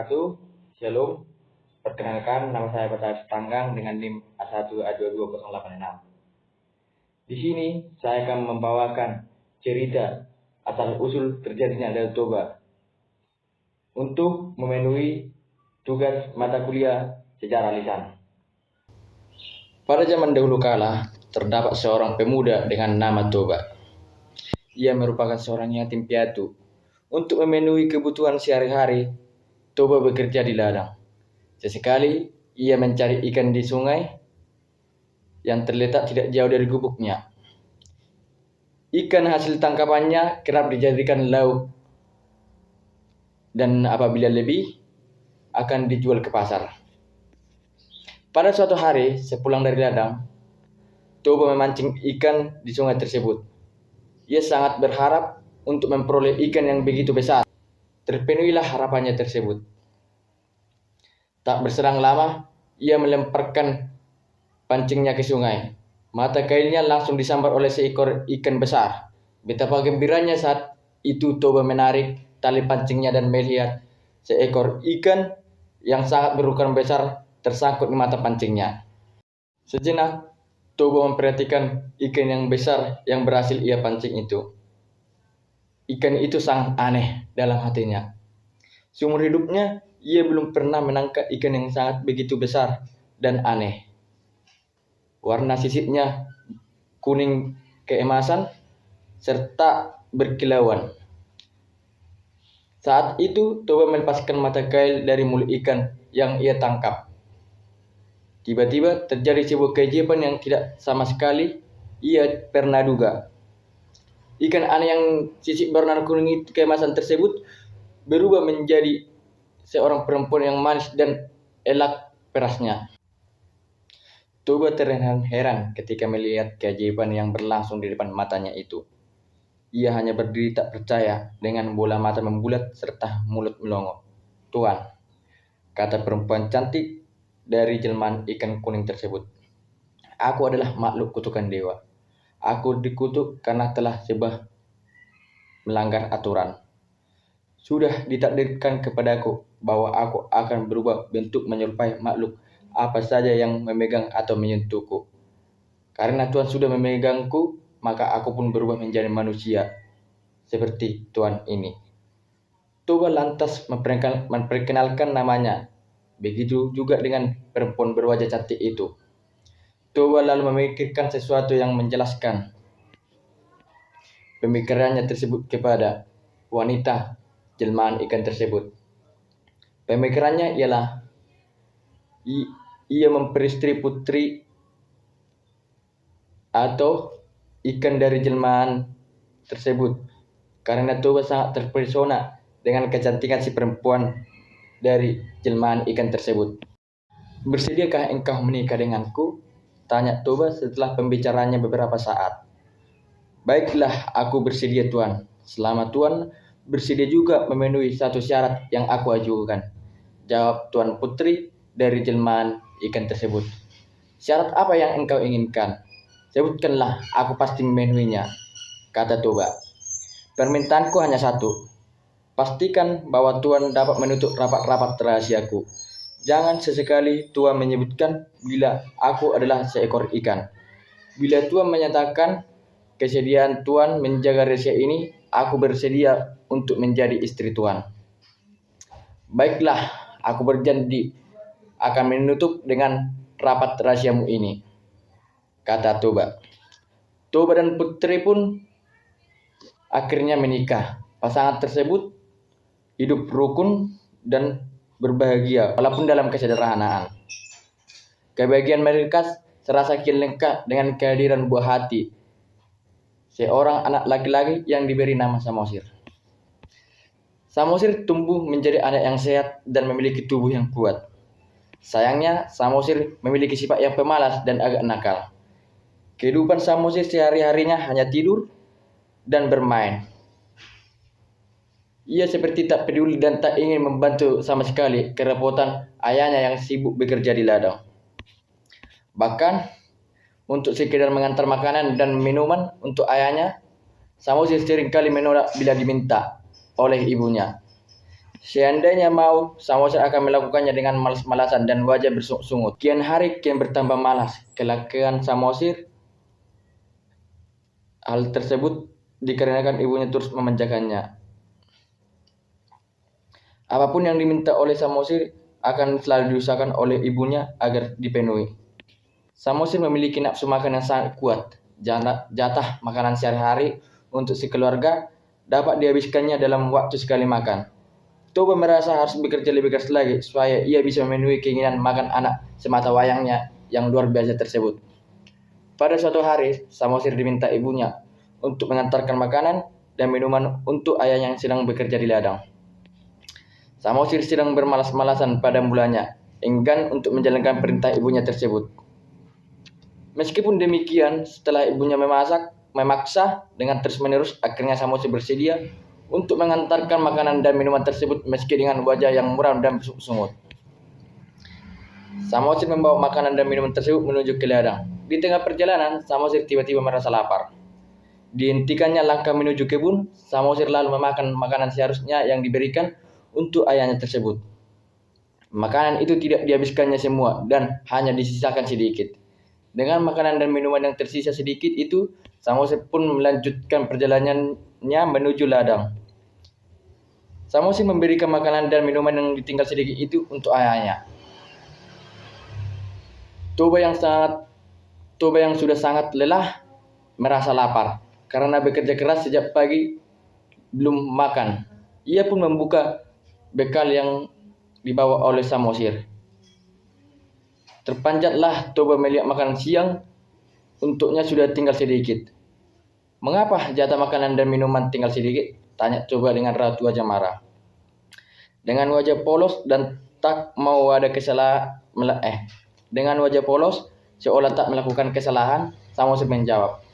wabarakatuh. Shalom. Perkenalkan, nama saya Batas Tanggang dengan NIM A1A22086. Di sini saya akan membawakan cerita asal usul terjadinya Danau Toba untuk memenuhi tugas mata kuliah sejarah lisan. Pada zaman dahulu kala, terdapat seorang pemuda dengan nama Toba. Ia merupakan seorang yatim piatu. Untuk memenuhi kebutuhan sehari-hari, Toba bekerja di ladang. Sesekali ia mencari ikan di sungai yang terletak tidak jauh dari gubuknya. Ikan hasil tangkapannya kerap dijadikan lauk dan apabila lebih akan dijual ke pasar. Pada suatu hari, sepulang dari ladang, Toba memancing ikan di sungai tersebut. Ia sangat berharap untuk memperoleh ikan yang begitu besar. Terpenuhilah harapannya tersebut. Tak berselang lama, ia melemparkan pancingnya ke sungai. Mata kailnya langsung disambar oleh seekor ikan besar. Betapa gembiranya saat itu Toba menarik tali pancingnya dan melihat seekor ikan yang sangat berukuran besar tersangkut di mata pancingnya. Sejenak, Toba memperhatikan ikan yang besar yang berhasil ia pancing itu. Ikan itu sangat aneh dalam hatinya. Seumur hidupnya, ia belum pernah menangkap ikan yang sangat begitu besar dan aneh. Warna sisitnya kuning keemasan serta berkilauan. Saat itu, Toba melepaskan mata kail dari mulut ikan yang ia tangkap. Tiba-tiba terjadi sebuah keajaiban yang tidak sama sekali ia pernah duga. Ikan aneh yang sisik berwarna kuning keemasan tersebut berubah menjadi seorang perempuan yang manis dan elak perasnya. Toba terheran-heran ketika melihat keajaiban yang berlangsung di depan matanya itu. Ia hanya berdiri tak percaya dengan bola mata membulat serta mulut melongo. "Tuan," kata perempuan cantik dari jelmaan ikan kuning tersebut, "aku adalah makhluk kutukan dewa. Aku dikutuk karena telah sebab melanggar aturan. Sudah ditakdirkan kepadaku bahwa aku akan berubah bentuk menyerupai makhluk apa saja yang memegang atau menyentuhku. Karena Tuhan sudah memegangku, maka aku pun berubah menjadi manusia seperti Tuhan ini." Toba lantas memperkenalkan namanya. Begitu juga dengan perempuan berwajah cantik itu. Toba lalu memikirkan sesuatu yang menjelaskan pemikirannya tersebut kepada wanita jelmaan ikan tersebut. Pemikirannya ialah ia memperistri putri atau ikan dari jelmaan tersebut karena Toba sangat terpesona dengan kecantikan si perempuan dari jelmaan ikan tersebut. "Bersediakah engkau menikah denganku?" tanya Toba setelah pembicaraannya beberapa saat. "Baiklah, aku bersedia Tuan, selama Tuan bersedia juga memenuhi satu syarat yang aku ajukan," jawab Tuan Putri dari jelmaan ikan tersebut. "Syarat apa yang engkau inginkan? Sebutkanlah, aku pasti memenuhinya," kata Toba. "Permintaanku hanya satu. Pastikan bahwa Tuan dapat menutup rapat-rapat rahasiaku. Jangan sesekali Tuan menyebutkan bila aku adalah seekor ikan. Bila Tuan menyatakan kesediaan Tuan menjaga rahasia ini, aku bersedia untuk menjadi istri Tuan." "Baiklah, aku berjanji akan menutup dengan rapat rahasiamu ini," kata Toba. Toba dan Putri pun akhirnya menikah. Pasangan tersebut hidup rukun dan berbahagia walaupun dalam kesederhanaan. Kebahagiaan mereka serasa kian lengkap dengan kehadiran buah hati, seorang anak laki-laki yang diberi nama Samosir. Samosir tumbuh menjadi anak yang sehat dan memiliki tubuh yang kuat. Sayangnya, Samosir memiliki sifat yang pemalas dan agak nakal. Kehidupan Samosir sehari-harinya hanya tidur dan bermain. Ia seperti tak peduli dan tak ingin membantu sama sekali kerepotan ayahnya yang sibuk bekerja di ladang. Bahkan, untuk sekedar mengantar makanan dan minuman untuk ayahnya, Samosir seringkali menolak bila diminta oleh ibunya. Seandainya mau, Samosir akan melakukannya dengan malas-malasan dan wajah bersungut. Kian hari kian bertambah malas. Kelakuan Samosir, hal tersebut dikarenakan ibunya terus memanjakannya. Apapun yang diminta oleh Samosir akan selalu diusahakan oleh ibunya agar dipenuhi. Samosir memiliki nafsu makan yang sangat kuat. Jatah makanan sehari-hari untuk sekeluarga dapat dihabiskannya dalam waktu sekali makan. Toba merasa harus bekerja lebih keras lagi supaya ia bisa memenuhi keinginan makan anak semata wayangnya yang luar biasa tersebut. Pada suatu hari, Samosir diminta ibunya untuk mengantarkan makanan dan minuman untuk ayahnya yang sedang bekerja di ladang. Samosir sedang bermalas-malasan pada mulanya, enggan untuk menjalankan perintah ibunya tersebut. Meskipun demikian, setelah ibunya memaksa dengan terus-menerus, akhirnya Samosir bersedia untuk mengantarkan makanan dan minuman tersebut meski dengan wajah yang muram dan bersungut. Samosir membawa makanan dan minuman tersebut menuju ke ladang. Di tengah perjalanan, Samosir tiba-tiba merasa lapar. Dihentikannya langkah menuju kebun, Samosir lalu memakan makanan seharusnya yang diberikan untuk ayahnya tersebut. Makanan itu tidak dihabiskannya semua dan hanya disisakan sedikit. Dengan makanan dan minuman yang tersisa sedikit itu, Samosir pun melanjutkan perjalanannya menuju ladang. Samosir memberikan makanan dan minuman yang ditinggal sedikit itu untuk ayahnya. Toba yang sudah sangat lelah merasa lapar karena bekerja keras sejak pagi belum makan. Ia pun membuka bekal yang dibawa oleh Samosir. Terpanjatlah Toba melihat makanan siang untuknya sudah tinggal sedikit. Mengapa jatah makanan dan minuman tinggal sedikit? Tanya Toba dengan raut wajah marah. Dengan wajah polos dan tak mau ada Dengan wajah polos seolah tak melakukan kesalahan, Samosir menjawab.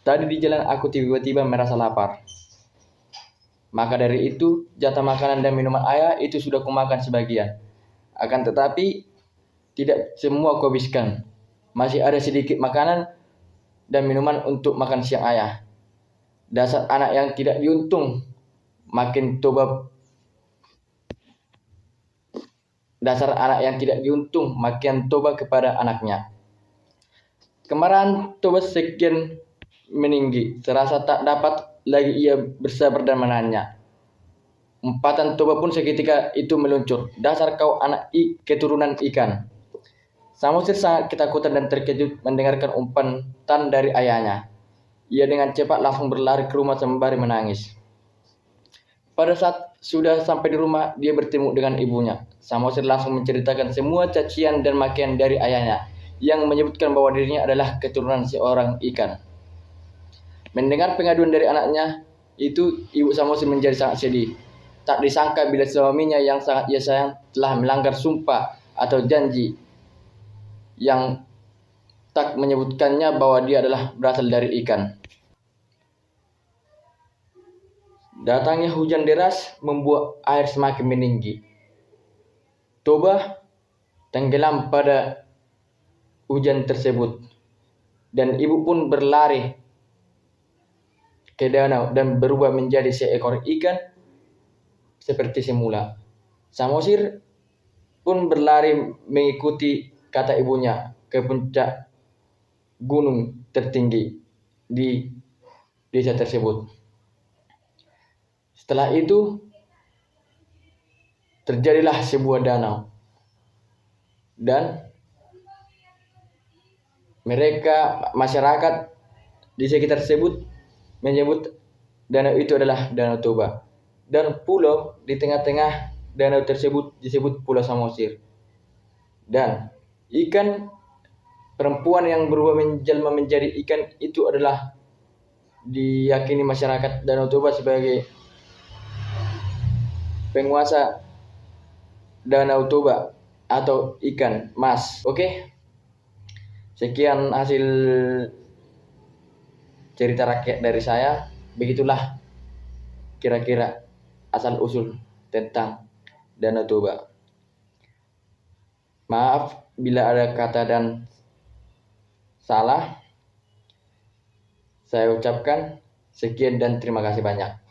Tadi di jalan aku tiba-tiba merasa lapar. Maka dari itu, jatah makanan dan minuman ayah itu sudah kumakan sebagian. Akan tetapi, tidak semua kuhabiskan. Masih ada sedikit makanan dan minuman untuk makan siang ayah. Dasar anak yang tidak diuntung, makin toba kepada anaknya. Kemarahan Toba sekian meninggi, serasa tak dapat lagi ia bersabar dan menanya. Umpatan Toba pun seketika itu meluncur. Dasar kau anak keturunan ikan. Samosir sangat ketakutan dan terkejut mendengarkan umpatan dari ayahnya. Ia dengan cepat langsung berlari ke rumah sembari menangis. Pada saat sudah sampai di rumah, dia bertemu dengan ibunya. Samosir langsung menceritakan semua cacian dan makian dari ayahnya, yang menyebutkan bahwa dirinya adalah keturunan seorang ikan. Mendengar pengaduan dari anaknya, itu ibu Samosir menjadi sangat sedih. Tak disangka bila suaminya yang sangat ia sayang telah melanggar sumpah atau janji yang tak menyebutkannya bahwa dia adalah berasal dari ikan. Datangnya hujan deras membuat air semakin meninggi. Toba tenggelam pada hujan tersebut dan ibu pun berlari ke danau dan berubah menjadi seekor ikan seperti semula. Samosir pun berlari mengikuti kata ibunya ke puncak gunung tertinggi di desa tersebut. Setelah itu terjadilah sebuah danau dan masyarakat di sekitar tersebut menyebut danau itu adalah Danau Toba. Dan pulau di tengah-tengah danau tersebut disebut Pulau Samosir. Dan ikan perempuan yang berubah menjelma menjadi ikan itu adalah diyakini masyarakat Danau Toba sebagai penguasa Danau Toba atau ikan mas. Oke. Sekian hasil cerita rakyat dari saya. Begitulah kira-kira asal-usul tentang Danau Toba. Maaf bila ada kata dan salah. Saya ucapkan sekian dan terima kasih banyak.